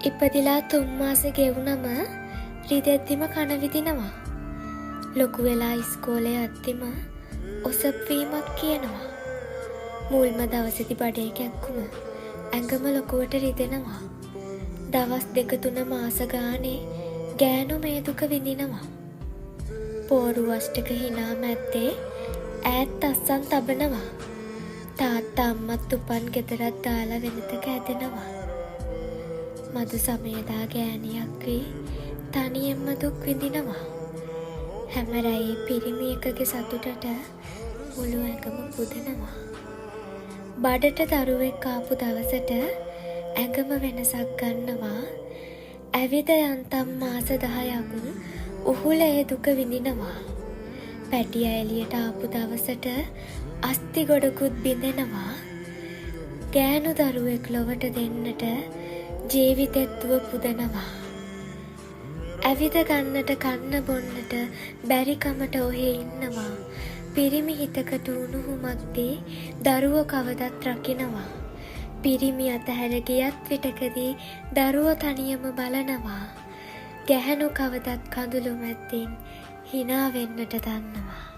ඉපදිලා 3 මාස ගෙවුනම රිදෙද්දිම කන විදිනවා. ලොකු වෙලා ඉස්කෝලේ යද්දිම ඔසප් වීමක් කියනවා. මුල්ම දවසේදී බඩේ කැක්කුම ඇඟම ලොකුවට රිදෙනවා. දවස් 2-3 මාස ගානේ ගෑනු මේ දුක විඳිනවා. පෝරු අෂ්ටක හිනා මැද්දේ ඈත් අස්සන් තබනවා. තාත්තා අම්මත් උපන් ගෙදරක් දාලා වෙනතක ඇදෙනවා. මදු සමයදා ගෑණියක් වී තනියෙන්ම දුක් විඳිනවා. හැම රැයේ පිරිමි එකගේ සතුටට මුළු ඇඟම පුදනවා. බඩට දරුවෙක් ආපු දවසට ඇඟම වෙනසක් ගන්නවා. ඇවිද යන්තම් මාස 10ක් උහුල ඒ දුක විඳිනවා. පැටිය එළියට ආපු දවසට අස්ති ගොඩකුත් බිඳෙනවා. ගෑනු දරුවෙක් ලොවට දෙන්නට ජීවිතෙත්තුව පුදනවා. ඇවිද ගන්නට කන්න බොන්නට බැරිකමට ඔහේ ඉන්නවා. පිරිමි හිතකට උණුහුමක්දී දරුවෝ කවදත් රකිනවා. පිරිමි අතහැර ගියත් විටකදී දරුවෝ තනියම බලනවා. ගැහැණු කවදත් කඳුළු මැද්දෙන් hina වෙන්නට දන්නවා.